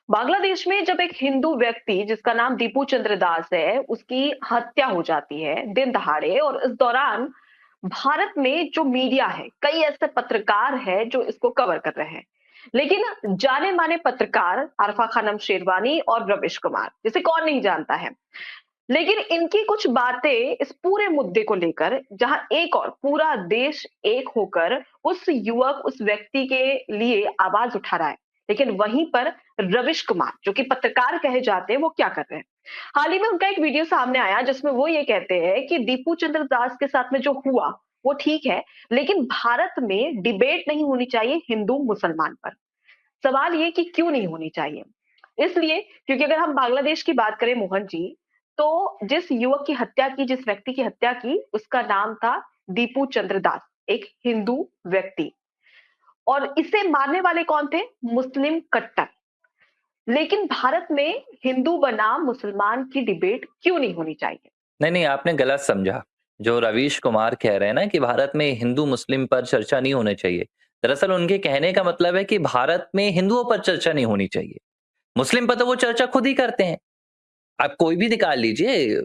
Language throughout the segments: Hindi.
बांग्लादेश में जब एक हिंदू व्यक्ति जिसका नाम दीपू चंद्र दास है, उसकी हत्या हो जाती है दिन दहाड़े और इस दौरान भारत में जो मीडिया है, कई ऐसे पत्रकार हैं जो इसको कवर कर रहे हैं। लेकिन जाने-माने पत्रकार आरफा खानम शेरवानी और रवीश कुमार, जिसे कौन नहीं जानता है। लेकिन इनकी कुछ बातें इस पूरे मुद्दे को लेकर जहां एक और पूरा देश एक होकर उस युवक, उस व्यक्ति के लिए आवाज उठा रहा है। लेकिन वहीं पर रवीश कुमार जो कि पत्रकार कहे जाते हैं, वो क्या कर रहे हैं? हाल ही में उनका एक वीडियो सामने आया जिसमें वो ये कहते हैं कि दीपू चंद्र दास के साथ में जो हुआ वो ठीक है, लेकिन भारत में डिबेट नहीं होनी चाहिए हिंदू मुसलमान पर। सवाल ये कि क्यों नहीं होनी चाहिए? इसलिए क्योंकि अगर हम बांग्लादेश की बात करें मोहन जी, तो जिस युवक की हत्या की, जिस व्यक्ति की हत्या की, उसका नाम था दीपू चंद्र दास, एक हिंदू व्यक्ति। और इसे मारने वाले कौन थे? मुस्लिम कट्टर। लेकिन भारत में हिंदू बनाम मुसलमान की डिबेट क्यों नहीं होनी चाहिए? नहीं, नहीं, आपने गलत समझा। जो रवीश कुमार कह रहे हैं ना कि भारत में हिंदू-मुस्लिम पर चर्चा नहीं होनी चाहिए। दरअसल उनके कहने का मतलब है कि भारत में हिंदुओं पर चर्चा नहीं होनी चाहिए। मुस्लिम पर तो वो चर्चा खुद ही करते हैं। आप कोई भी निकाल लीजिए,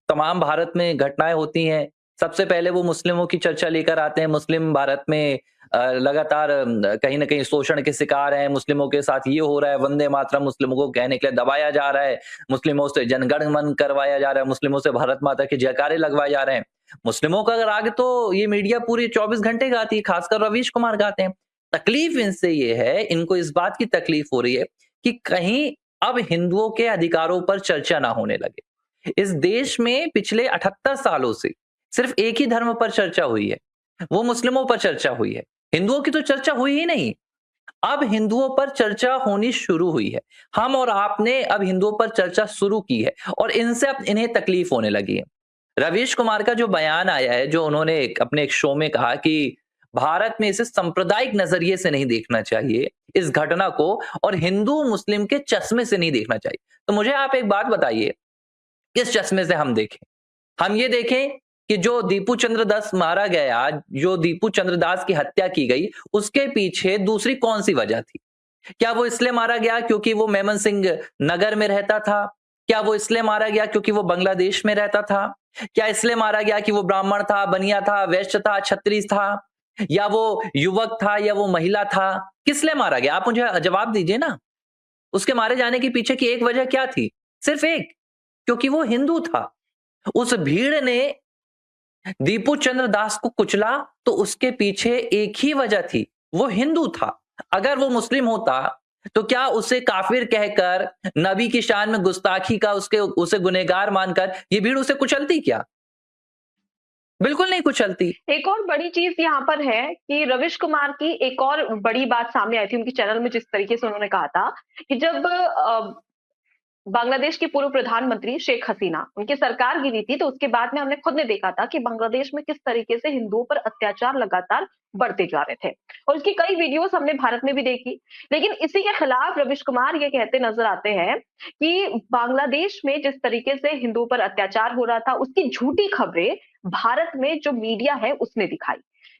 तमाम भारत में घटनाएँ होती हैं। सबसे पहले वो मुस्लिमों की चर्चा लेकर आते हैं, मुस्लिम भारत में लगातार कहीं न कहीं शोषण के शिकार हैं, मुस्लिमों के साथ ये हो रहा है, वंदे मातरम मुस्लिमों को कहने के लिए दबाया जा रहा है, मुस्लिमों से जनगण मन करवाया जा रहा है, मुस्लिमों से भारत माता के जयकारे लगवाए जा रहे हैं। मुस्लिमों का राग तो ये मीडिया पूरी 24 घंटे गाती है, खासकर रवीश कुमार गाते हैं। तकलीफ इनसे ये है, इनको इस बात की तकलीफ हो रही है कि कहीं अब हिंदुओं के अधिकारों पर चर्चा ना होने लगे। इस देश में पिछले 78 सालों से सिर्फ एक ही धर्म पर चर्चा हुई है, वो मुस्लिमों पर चर्चा हुई है। हिंदुओं की तो चर्चा हुई ही नहीं। अब हिंदुओं पर चर्चा होनी शुरू हुई है। हम और आपने अब हिंदुओं पर चर्चा शुरू की है और इनसे अब इन्हें तकलीफ होने लगी है। रवीश कुमार का जो बयान आया है, जो उन्होंने अपने एक शो में कहा कि भारत में इसे सांप्रदायिक नजरिए से नहीं देखना चाहिए, इस घटना को, और हिंदू मुस्लिम के चश्मे से नहीं देखना चाहिए। तो मुझे आप एक बात बताइए, किस चश्मे से हम देखें? हम ये देखें कि जो दीपू चंद्र दास मारा गया, जो दीपू चंद्र दास की हत्या की गई, उसके पीछे दूसरी कौन-सी वजह थी? क्या वो इसलिए मारा गया क्योंकि वो मेमन सिंह नगर में रहता था? क्या वो इसलिए मारा गया क्योंकि वो बांग्लादेश में रहता था? क्या इसलिए मारा गया कि वो ब्राह्मण था, बनिया था, वैश्य था, क्षत्रिय था? या वो युवक था या वो महिला था? किस लिए मारा गया? आप मुझे जवाब दीजिए ना। उसके मारे जाने के पीछे की एक वजह क्या थी? सिर्फ एक, क्योंकि वो हिंदू था। उस भीड़ ने दीपू चंद्र दास को कुचला तो उसके पीछे एक ही वजह थी, वो हिंदू था। अगर वो मुस्लिम होता तो क्या उसे काफिर कहकर, नबी की शान में गुस्ताखी का उसे गुनहगार मानकर ये भीड़ उसे कुचलती क्या? बिल्कुल नहीं कुचलती। एक और बड़ी चीज यहाँ पर है कि रवीश कुमार की एक और बड़ी बात सामने आई थी उनके चैनल में, जिस तरीके से उन्होंने कहा था कि जब बांग्लादेश की पूर्व प्रधानमंत्री शेख हसीना, उनकी सरकार गिरी थी, तो उसके बाद में हमने खुद ने देखा था कि बांग्लादेश में किस तरीके से हिंदुओं पर अत्याचार लगातार बढ़ते जा रहे थे और उसकी कई वीडियोस हमने भारत में भी देखी। लेकिन इसी के खिलाफ रवीश कुमार ये कहते नजर आते हैं कि बांग्लादेश में जिस तरीके से हिंदुओं पर अत्याचार हो रहा था, उसकी झूठी खबरें भारत में जो मीडिया है उसने दिखाई,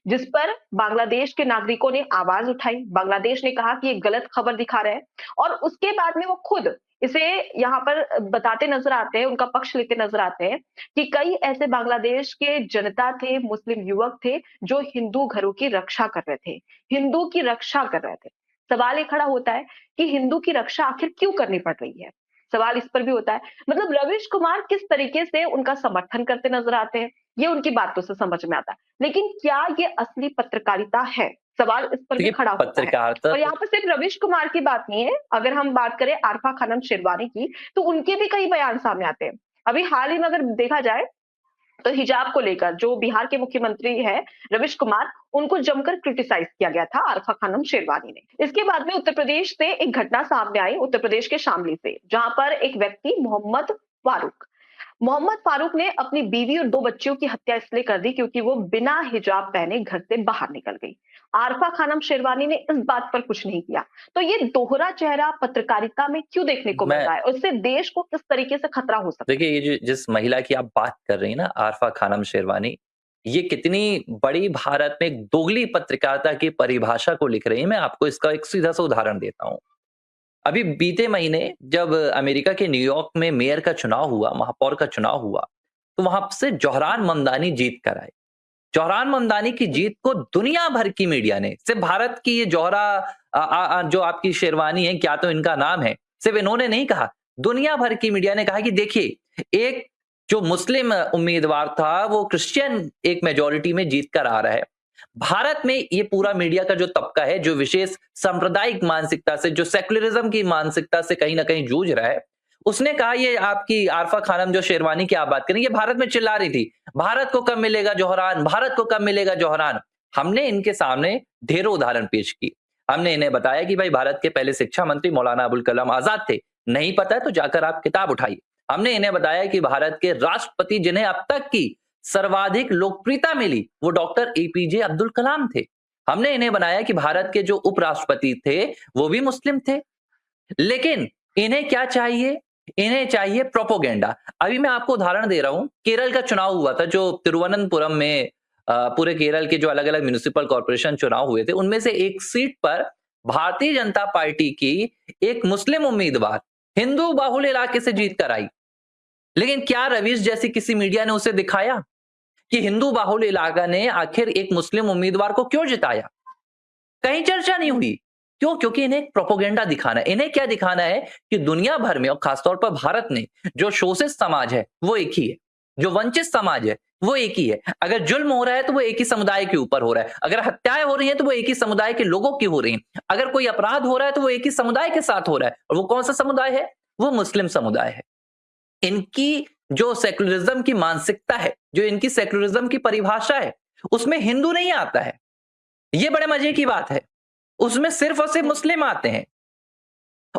जिस पर बांग्लादेश के नागरिकों ने आवाज उठाई। बांग्लादेश ने कहा कि ये गलत खबर दिखा रहे हैं और उसके बाद में वो खुद इसे यहाँ पर बताते नजर आते हैं, उनका पक्ष लेते नजर आते हैं कि कई ऐसे बांग्लादेश के जनता थे, मुस्लिम युवक थे, जो हिंदू घरों की रक्षा कर रहे थे, हिंदू की रक्षा कर रहे थे। सवाल ये खड़ा होता है कि हिंदू की रक्षा आखिर क्यों करनी पड़ रही है? सवाल इस पर भी होता है। मतलब रवीश कुमार किस तरीके से उनका समर्थन करते नजर आते हैं, ये उनकी बातों से समझ में आता है। लेकिन क्या ये असली पत्रकारिता है? सवाल इस पर भी देखिए, खड़ा होता है। पत्रकारिता और तो यहाँ पर सिर्फ रवीश कुमार की बात नहीं है, अगर हम बात करें आरफा खानम शेरवानी की, तो उनके भी कई बयान सामने आते हैं। अभी हाल ही में अगर देखा जाए, तो हिजाब को लेकर जो बिहार के मुख्यमंत्री हैं रवीश कुमार, उनको जमकर क्रिटिसाइज किया गया था आरफा खानम शेरवानी ने। इसके बाद में उत्तर प्रदेश से एक घटना सामने आई, उत्तर प्रदेश के शामली से, जहां पर एक व्यक्ति मोहम्मद फारूक ने अपनी बीवी और 2 बच्चियों की हत्या इसलिए कर दी क्योंकि वो बिना हिजाब पहने घर से बाहर निकल गई। आरफा खानम शेरवानी ने इस बात पर कुछ नहीं किया। तो ये दोहरा चेहरा पत्रकारिता में क्यों देखने को मिल मैं रहा है और इससे देश को किस तरीके से खतरा हो सकता है? देखिए, ये जिस महिला की आप बात कर रही हैं ना, आरफा खानम शेरवानी, ये कितनी बड़ी भारत में एक दोगली पत्रकारिता की परिभाषा को लिख रही है। मैं आपको इसका एक सीधा-सा उदाहरण देता हूँ। अभी बीते महीने जब अमेरिका के न्यूयॉर्क में मेयर का चुनाव हुआ, महापौर का चुनाव हुआ, तो वहां से जोहरान ममदानी जीत कर आए। जोहरान ममदानी की जीत को दुनिया भर की मीडिया ने, सिर्फ भारत की ये जो आपकी शेरवानी है, क्या तो इनका नाम है, सिर्फ इन्होंने नहीं कहा, दुनिया भर की मीडिया ने कहा कि देखिए, एक जो मुस्लिम उम्मीदवार था, वो क्रिश्चियन एक मेजॉरिटी में जीत कर आ रहा है। भारत में ये पूरा मीडिया का जो तबका है, जो विशेष सांप्रदायिक मानसिकता से, जो सेक्युलरिज्म की मानसिकता से कहीं ना कहीं जूझ रहा है, उसने कहा ये आपकी आरफा खानम जो शेरवानी की आप बात करें, ये भारत में चिल्ला रही थी, भारत को कब मिलेगा जोहरान, भारत को कब मिलेगा जोहरान। हमने इनके सामने ढेरों उदाहरण पेश किए। हमने इन्हें बताया कि भाई भारत के पहले शिक्षा मंत्री मौलाना अबुल कलाम आजाद थे, नहीं पता है तो जाकर आप किताब उठाइए। हमने इन्हें बताया कि भारत के राष्ट्रपति जिन्हें अब तक की सर्वाधिक लोकप्रियता मिली, वो डॉक्टर एपीजे अब्दुल कलाम थे। हमने इन्हें बनाया कि भारत के जो उपराष्ट्रपति थे, वो भी मुस्लिम थे। लेकिन इन्हें क्या चाहिए? इन्हें चाहिए प्रोपोगेंडा। अभी मैं आपको उदाहरण दे रहा हूं, केरल का चुनाव हुआ था, जो तिरुवनंतपुरम में पूरे केरल के जो अलग-अलग म्युनिसिपल कॉर्पोरेशन चुनाव हुए थे, उनमें से एक सीट पर भारतीय जनता पार्टी की एक मुस्लिम उम्मीदवार हिंदू बाहुल इलाके से जीत कर आई। लेकिन क्या रवीश जैसी किसी मीडिया ने उसे दिखाया कि हिंदू बाहुल इलाका ने आखिर एक मुस्लिम उम्मीदवार को क्यों जिताया? कहीं चर्चा नहीं हुई। क्यों? क्योंकि इन्हें एक प्रोपोगेंडा दिखाना है। इन्हें क्या दिखाना है कि दुनिया भर में और खासतौर पर भारत में जो शोषित समाज है, वो एक ही है। जो वंचित समाज है, वो एक ही है। अगर जुल्म हो रहा है, तो वो एक ही समुदाय के ऊपर हो रहा है। अगर हत्याएं हो रही हैं, तो वो एक ही समुदाय के लोगों की हो रही हैं। अगर कोई अपराध हो रहा है, तो वो एक ही समुदाय के साथ हो रहा है। और वो कौन सा समुदाय है? वो मुस्लिम समुदाय है। इनकी जो सेक्युलरिज्म की मानसिकता है, जो इनकी सेक्युलरिज्म की परिभाषा है, उसमें हिंदू नहीं आता है। ये बड़े मजे की बात है। उसमें सिर्फ और सिर्फ मुस्लिम आते हैं।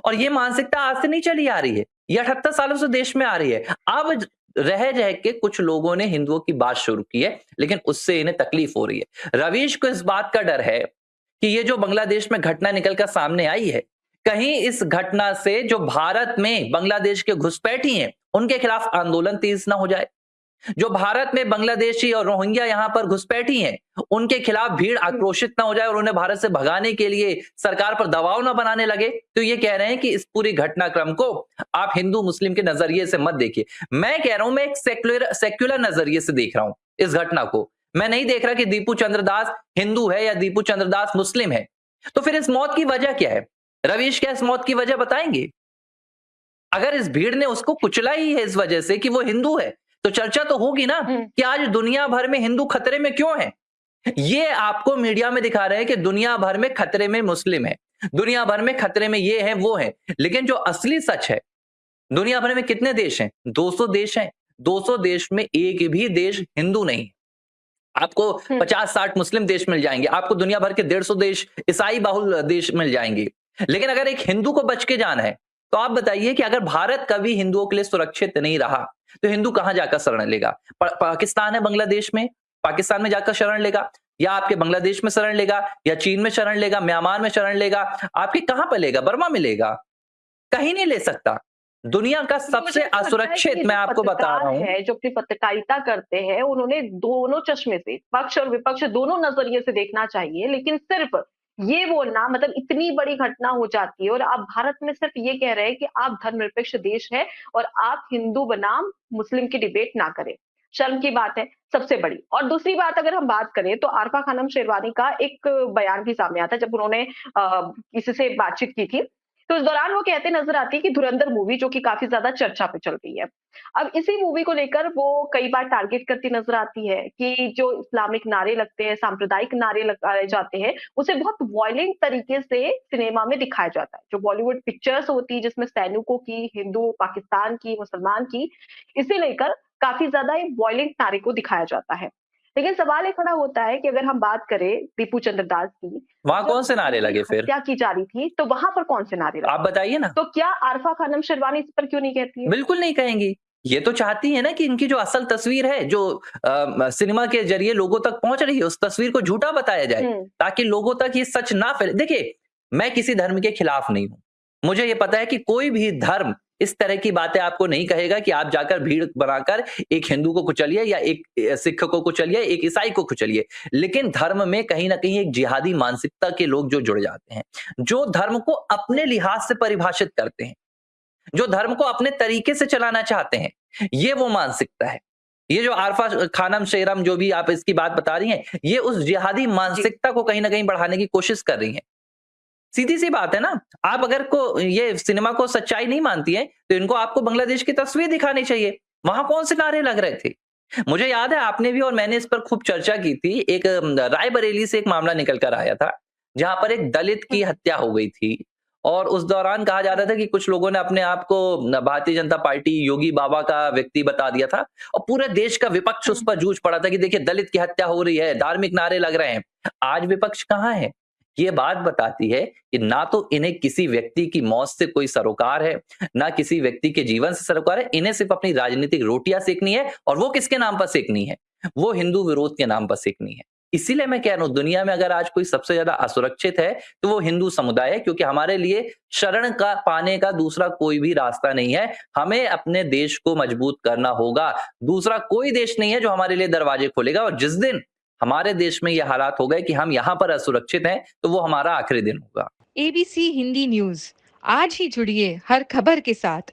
और ये मानसिकता आज से नहीं चली आ रही है, ये 78 सालों से देश में आ रही है। अब रह के कुछ लोगों ने हिंदुओं की बात शुरू की है, लेकिन उससे इन्हें तकलीफ हो रही है। रवीश को इस बात का डर है कि ये जो बांग्लादेश में घटना निकलकर सामने आई है, कहीं इस घटना से जो भारत में बांग्लादेश के घुसपैठी हैं, उनके खिलाफ आंदोलन तेज ना हो जाए। जो भारत में बांग्लादेशी और रोहिंग्या यहां पर घुसपैठी हैं, उनके खिलाफ भीड़ आक्रोशित ना हो जाए और उन्हें भारत से भगाने के लिए सरकार पर दबाव ना बनाने लगे। तो ये कह रहे हैं कि इस पूरी घटनाक्रम को आप हिंदू मुस्लिम के नजरिए से मत देखिए। मैं कह रहा हूं, मैं एक सेक्युलर नजरिए से देख रहा हूं इस घटना को। मैं नहीं देख रहा कि दीपू चंद्र दास हिंदू है या दीपू चंद्र दास मुस्लिम है। तो फिर इस मौत की वजह क्या है? रवीश क्या इस मौत की वजह बताएंगे? अगर इस भीड़ ने उसको कुचला ही है इस वजह से कि वो हिंदू है, तो चर्चा तो होगी ना कि आज दुनिया भर में हिंदू खतरे में क्यों है। ये आपको मीडिया में दिखा रहे हैं कि दुनिया भर में खतरे में मुस्लिम है, दुनिया भर में खतरे में ये है वो है। लेकिन जो असली सच है, दुनिया भर में कितने देश हैं? 200 देश हैं। 200 देश में एक भी देश हिंदू नहीं है। आपको 50-60 मुस्लिम देश मिल जाएंगे, आपको दुनिया भर के 150 देश ईसाई बहुल देश मिल जाएंगे। लेकिन अगर एक हिंदू को बच के जाना है, तो आप बताइए कि अगर भारत कभी हिंदुओं के लिए सुरक्षित नहीं रहा, तो हिंदू कहां जाकर शरण लेगा? पाकिस्तान है बांग्लादेश में, पाकिस्तान में जाकर शरण लेगा, या आपके बांग्लादेश में शरण लेगा, या चीन में शरण लेगा, म्यांमार में शरण लेगा, आपके कहां पर लेगा? बर्मा में लेगा? कहीं नहीं ले सकता। दुनिया का सबसे असुरक्षित, मैं आपको बता रहा हूं, है जो अपनी पत्रकारिता करते हैं, उन्होंने दोनों चश्मे से, पक्ष और विपक्ष दोनों नजरिए से देखना चाहिए। लेकिन सिर्फ ये बोलना, मतलब इतनी बड़ी घटना हो जाती है और आप भारत में सिर्फ ये कह रहे हैं कि आप धर्मनिरपेक्ष देश है और आप हिंदू बनाम मुस्लिम की डिबेट ना करें, शर्म की बात है सबसे बड़ी। और दूसरी बात अगर हम बात करें, तो आरफा खानम शेरवानी का एक बयान भी सामने आता है जब उन्होंने किसी से बातचीत की थी। तो इस दौरान वो कहते नजर आती है कि धुरंधर मूवी, जो कि काफी ज्यादा चर्चा पे चल रही है, अब इसी मूवी को लेकर वो कई बार टारगेट करती नजर आती है कि जो इस्लामिक नारे लगते हैं, सांप्रदायिक नारे लगाए जाते हैं, उसे बहुत वॉयलेंट तरीके से सिनेमा में दिखाया जाता है। जो बॉलीवुड पिक्चर्स होती है जिसमें सैनिकों की, हिंदू, पाकिस्तान की, मुसलमान की, इसे लेकर काफी ज्यादा वॉयलेंट नारे को दिखाया जाता है। लेकिन सवाल ये खड़ा होता है कि अगर हम बात करें दीपू चंद्र दास की, वहां कौन से नारे लगे? फिर हत्या की जा रही थी, तो वहां पर कौन से नारे लगे? आप बताइए ना। तो क्या आरफा खानम शेरवानी इस पर क्यों नहीं कहती है? बिल्कुल नहीं कहेंगी। ये तो चाहती है ना कि इनकी जो असल तस्वीर है, जो सिनेमा के जरिए लोगों तक पहुंच रही है, उस तस्वीर को झूठा बताया जाए, ताकि लोगों तक ये सच ना फैले। देखिए, मैं किसी धर्म के खिलाफ नहीं हूं। मुझे ये पता है कि कोई भी धर्म इस तरह की बातें आपको नहीं कहेगा कि आप जाकर भीड़ बनाकर एक हिंदू को कुचलिए या एक सिख को कुचलिए, एक ईसाई को कुचलिए। लेकिन धर्म में कहीं न कहीं एक जिहादी मानसिकता के लोग जो जुड़ जाते हैं, जो धर्म को अपने लिहाज से परिभाषित करते हैं, जो धर्म को अपने तरीके से चलाना चाहते हैं, ये वो मानसिकता है। ये जो आरफा खानम शेरम जो भी आप इसकी बात बता रही हैं, ये उस जिहादी मानसिकता को कहीं न कहीं बढ़ाने की कोशिश कर रही हैं। सीधी-सी बात है ना, आप अगर को ये सिनेमा को सच्चाई नहीं मानती हैं, तो इनको आपको बांग्लादेश की तस्वीर दिखानी चाहिए। वहाँ कौन से नारे लग रहे थे? मुझे याद है आपने भी और मैंने इस पर खूब चर्चा की थी। एक रायबरेली से एक मामला निकल कर आया था, जहाँ पर एक दलित की हत्या हो गई थी और उस दौरान कहा जा रहा था कि कुछ लोगों ने अपने आप को भारतीय जनता पार्टी, योगी बाबा का व्यक्ति बता दिया था और पूरे देश का विपक्ष उस पर जूझ पड़ा था कि देखिए दलित की हत्या हो रही है, धार्मिक नारे लग रहे हैं। आज विपक्ष कहाँ है? ये बात बताती है कि ना तो इन्हें किसी व्यक्ति की मौत से कोई सरोकार है, ना किसी व्यक्ति के जीवन से सरोकार है। इन्हें सिर्फ अपनी राजनीतिक रोटियां सेकनी है और वो किसके नाम पर सेकनी है? वो हिंदू विरोध के नाम पर सेकनी है। इसीलिए मैं कह रहा हूं दुनिया में अगर आज कोई सबसे ज्यादा असुरक्षित है तो वो हिंदू समुदाय है, क्योंकि हमारे लिए शरण का पाने का दूसरा कोई भी रास्ता नहीं है। हमें अपने देश को मजबूत करना होगा। दूसरा कोई देश नहीं है जो हमारे लिए दरवाजे खोलेगा, और जिस दिन हमारे देश में ये हालात हो गए कि हम यहाँ पर असुरक्षित हैं, तो वो हमारा आखिरी दिन होगा। एबीसी हिंदी न्यूज, आज ही जुड़िए हर खबर के साथ।